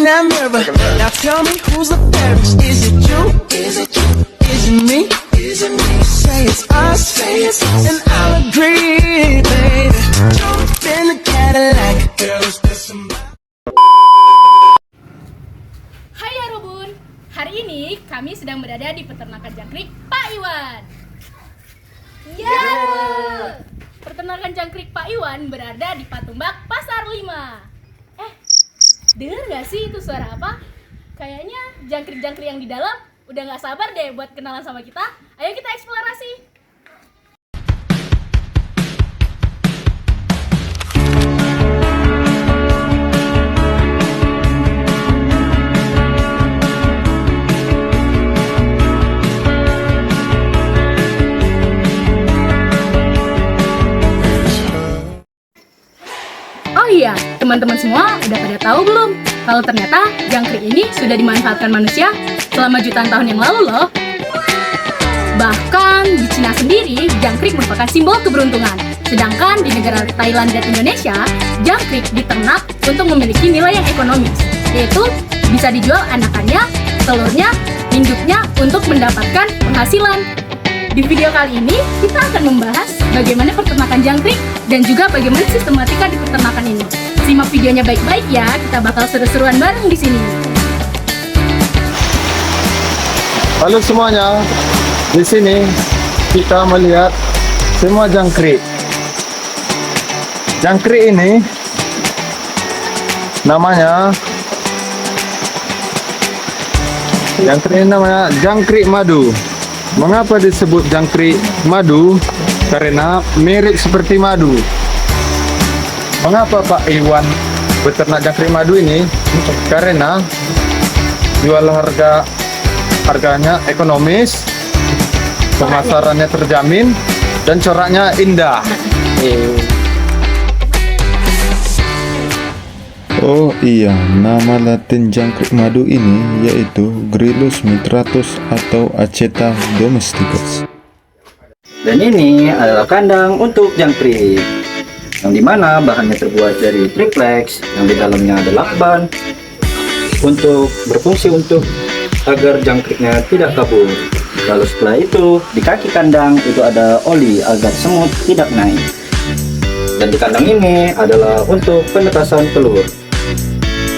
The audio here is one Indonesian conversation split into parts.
that mirror. Now tell me who's the fairest? Is it you? Is it you? Is it me? Is it me? Say it's us, and I'll agree, baby. Jump in the Cadillac, girl, let's get some. Hai Arubun, hari ini kami sedang berada di peternakan jangkrik Pak Iwan. Peternakan jangkrik Pak Iwan berada di Patumbak, Pasar 5. Dengar gak sih itu suara apa? Kayaknya jangkrik-jangkrik yang di dalam udah gak sabar deh buat kenalan sama kita. Ayo kita eksplorasi. Oh iya, teman-teman semua udah pada tahu belum? Kalau ternyata jangkrik ini sudah dimanfaatkan manusia selama jutaan tahun yang lalu loh. Bahkan di Cina sendiri, jangkrik merupakan simbol keberuntungan. Sedangkan di negara Thailand dan Indonesia, jangkrik diternak untuk memiliki nilai yang ekonomis, yaitu bisa dijual anakannya, telurnya, induknya untuk mendapatkan penghasilan. Di video kali ini, kita akan membahas bagaimana peternakan jangkrik dan juga bagaimana sistematika di peternakan ini. Simak videonya baik-baik ya, kita bakal seru-seruan bareng di sini. Halo semuanya, di sini kita melihat semua jangkrik. Jangkrik ini namanya jangkrik madu. Mengapa disebut jangkrik madu? Karena mirip seperti madu. Mengapa Pak Iwan beternak jangkrik madu ini? Karena jual harganya ekonomis, pemasarannya terjamin, dan coraknya indah. Oh iya, nama latin jangkrik madu ini yaitu Gryllus mitratus atau Aceta domesticus. Dan ini adalah kandang untuk jangkrik, yang dimana bahannya terbuat dari triplex, yang di dalamnya ada lakban untuk berfungsi untuk agar jangkriknya tidak kabur. Lalu setelah itu di kaki kandang itu ada oli agar semut tidak naik. Dan di kandang ini adalah untuk penetasan telur.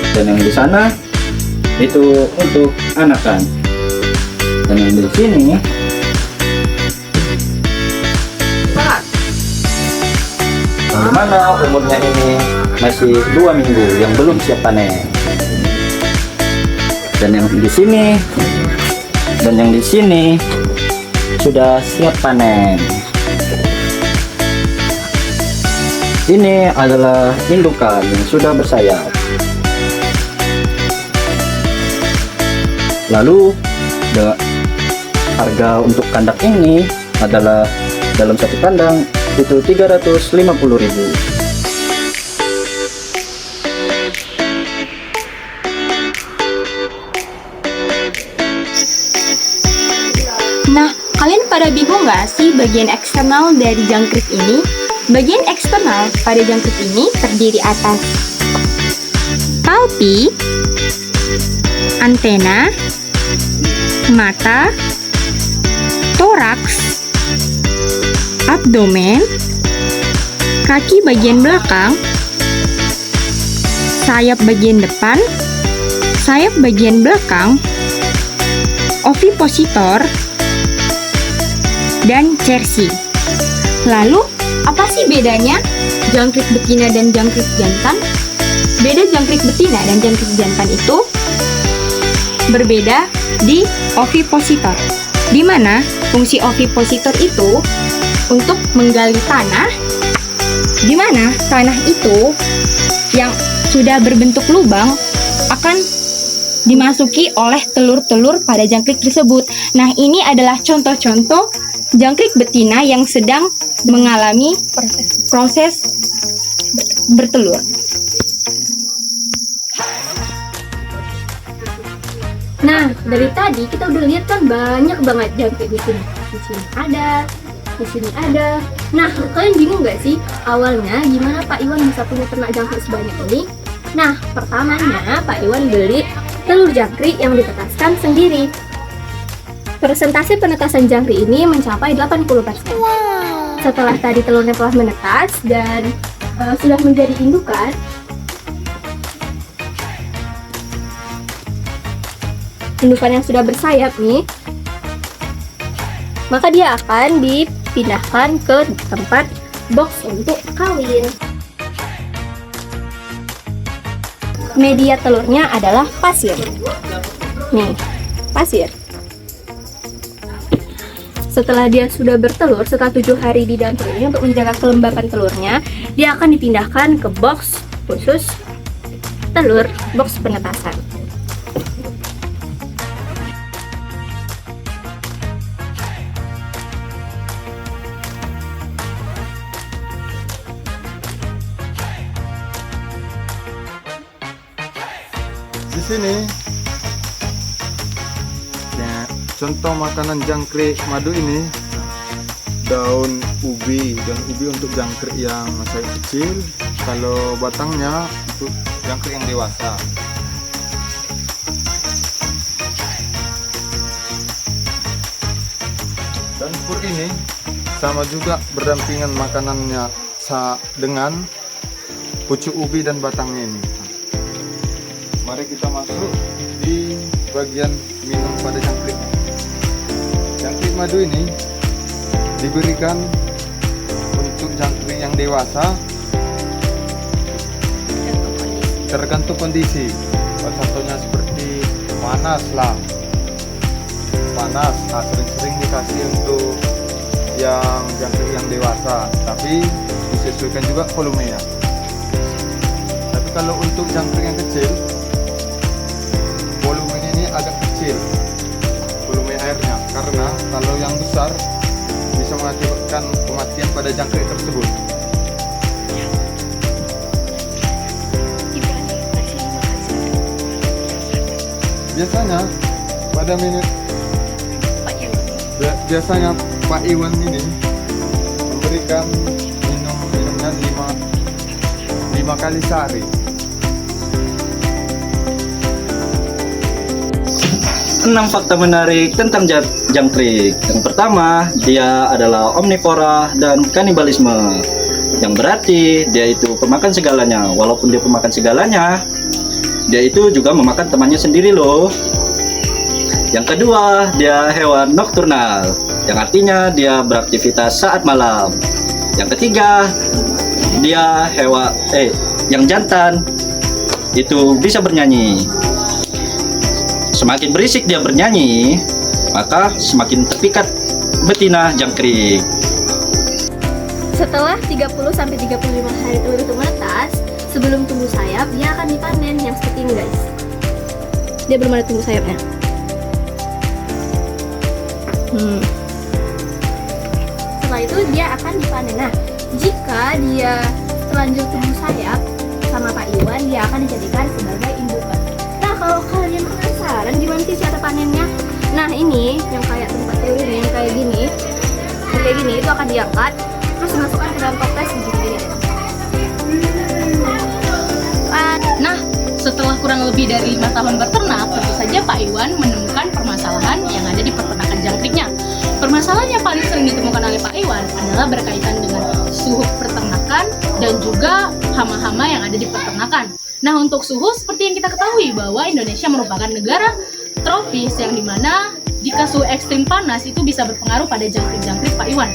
Dan yang di sana itu untuk anakan. Dan yang di sini yang dimana umurnya ini masih 2 minggu yang belum siap panen. Dan yang di sini sudah siap panen. Ini adalah indukan yang sudah bersayap. Lalu harga untuk kandang ini adalah dalam satu kandang itu 350.000. Nah, kalian pada bingung nggak sih bagian eksternal dari jangkrik ini? Bagian eksternal pada jangkrik ini terdiri atas palpi, antena, mata, toraks, abdomen, kaki bagian belakang, sayap bagian depan, sayap bagian belakang, ovipositor, dan cerci. Lalu, apa sih bedanya jangkrik betina dan jangkrik jantan? Beda jangkrik betina dan jangkrik jantan itu berbeda di ovipositor, di mana fungsi ovipositor itu untuk menggali tanah, di mana tanah itu yang sudah berbentuk lubang akan dimasuki oleh telur-telur pada jangkrik tersebut. Nah, ini adalah contoh-contoh jangkrik betina yang sedang mengalami proses bertelur. Nah, dari tadi kita udah lihat kan banyak banget jangkrik di sini. Di sini ada, di sini ada. Nah, kalian bingung nggak sih awalnya gimana Pak Iwan bisa punya ternak jangkrik sebanyak ini? Nah, pertamanya Pak Iwan beli telur jangkrik yang ditetaskan sendiri. Persentase penetasan jangkrik ini mencapai 80%. Setelah tadi telurnya telah menetas dan sudah menjadi indukan, indukan yang sudah bersayap nih, maka dia akan dipindahkan ke tempat box untuk kawin. Media telurnya adalah pasir. Nih, pasir. Setelah dia sudah bertelur, setelah 7 hari di dalam telur ini untuk menjaga kelembapan telurnya, dia akan dipindahkan ke box khusus telur, box penetasan. Di sini ya, contoh makanan jangkrik madu ini, daun ubi untuk jangkrik yang masih kecil, kalau batangnya untuk jangkrik yang dewasa. Dan pur ini sama juga berdampingan makanannya dengan pucuk ubi dan batangnya ini. Mari kita masuk di bagian minum pada jangkrik. Jangkrik madu ini diberikan untuk jangkrik yang dewasa tergantung kondisi. Contohnya seperti panas, sering-sering dikasih untuk yang jangkrik yang dewasa, tapi disesuaikan juga volumenya. Tapi kalau untuk jangkrik yang kecil, volumenya ini agak kecil, volume airnya, karena kalau yang besar bisa mengakibatkan kematian pada jangkrik tersebut. Biasanya pada biasanya Pak Iwan ini memberikan minumnya 5 kali sehari. 6 fakta menarik tentang jangkrik. Yang pertama, dia adalah omnivora dan kanibalisme. Yang berarti dia itu pemakan segalanya. Walaupun dia pemakan segalanya, dia itu juga memakan temannya sendiri loh. Yang kedua, dia hewan nokturnal, yang artinya dia beraktivitas saat malam. Yang ketiga, dia yang jantan itu bisa bernyanyi. Semakin berisik dia bernyanyi, maka semakin terpikat betina jangkrik. Setelah 30-35 hari telur itu menetas, sebelum tumbuh sayap, dia akan dipanen yang seperti ini guys. Dia belum ada tumbuh sayapnya. Setelah itu dia akan dipanen. Nah, jika dia terlanjur tumbuh sayap sama Pak Iwan, dia akan dijadikan sebagai indukan. Nah, kalau kalian penasaran gimana sih cara panennya? Nah, ini yang kayak tempat teori ini, yang kayak gini itu akan diangkat, terus dimasukkan ke dalam toples gitu ya. Nah, setelah kurang lebih dari 5 tahun beternak, tentu saja Pak Iwan menemukan permasalahan yang ada di peternakan jangkriknya. Permasalahan yang paling sering ditemukan oleh Pak Iwan adalah berkaitan dengan suhu peternakan dan juga hama-hama yang ada di peternakan. Nah, untuk suhu seperti yang kita ketahui bahwa Indonesia merupakan negara tropis yang dimana jika suhu ekstrim panas itu bisa berpengaruh pada jangkrik-jangkrik Pak Iwan.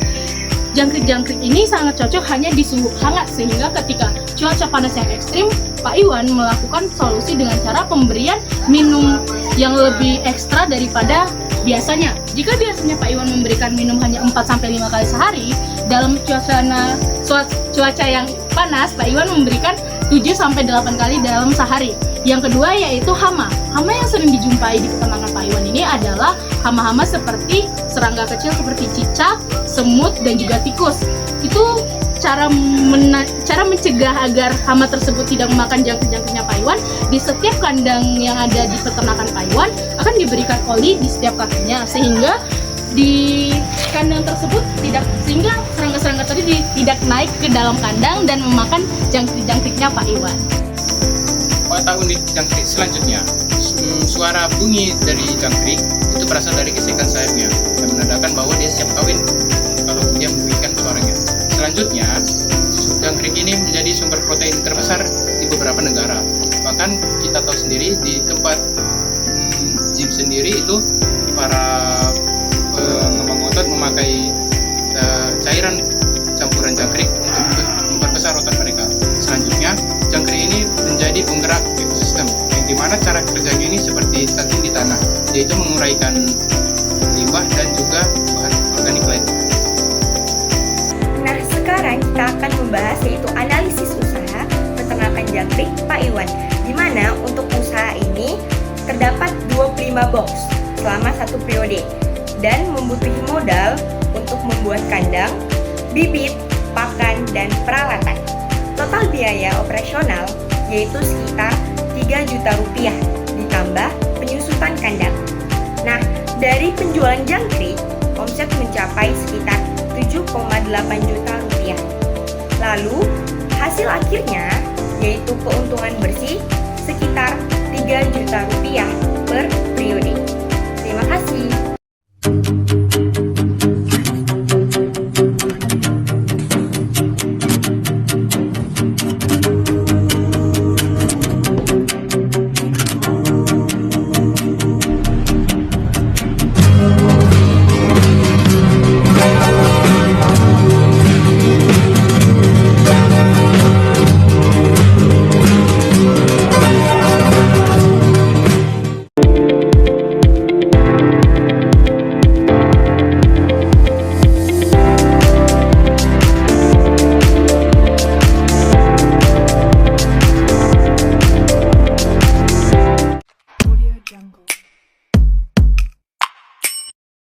Jangkrik-jangkrik ini sangat cocok hanya di suhu hangat, sehingga ketika cuaca panas yang ekstrim, Pak Iwan melakukan solusi dengan cara pemberian minum yang lebih ekstra daripada biasanya. Jika biasanya Pak Iwan memberikan minum hanya 4-5 kali sehari, dalam cuaca yang panas, Pak Iwan memberikan 7-8 kali dalam sehari. Yang kedua yaitu hama. Hama yang sering dijumpai di peternakan Pak Iwan ini adalah hama-hama seperti serangga kecil seperti cicak, semut, dan juga tikus. Itu cara mencegah agar hama tersebut tidak memakan jangkrik-jangkriknya Pak Iwan. Di setiap kandang yang ada di peternakan Pak Iwan akan diberikan oli di setiap kakinya, sehingga di kandang tersebut sehingga serangga-serangga tadi tidak naik ke dalam kandang dan memakan jangkrik-jangkriknya Pak Iwan. Data unik jangkrik selanjutnya, suara bunyi dari jangkrik itu berasal dari gesekan sayapnya yang menandakan bahwa dia siap kawin kalau dia memberikan suaranya. Selanjutnya, jangkrik ini menjadi sumber protein terbesar di beberapa negara. Bahkan kita tahu sendiri di tempat gym sendiri itu para pengembang otot memakai cairan campuran jangkrik untuk memperbesar otot mereka. Selanjutnya, jangkrik ini menjadi penggerak ekosistem, yang dimana cara kerjanya ini seperti cacing di tanah, yaitu menguraikan limbah dan juga bahan organik lain. Nah, sekarang kita akan membahas yaitu analisis usaha peternakan jangkrik Pak Iwan, di mana untuk usaha ini terdapat 25 box selama satu periode dan membutuhkan modal untuk membuat kandang, bibit, pakan, dan peralatan. Total biaya operasional yaitu sekitar 3 juta rupiah ditambah penyusutan kandang. Nah, dari penjualan jangkrik, omset mencapai sekitar 7,8 juta rupiah. Lalu, hasil akhirnya yaitu keuntungan bersih sekitar 3 juta rupiah per periode. Terima kasih.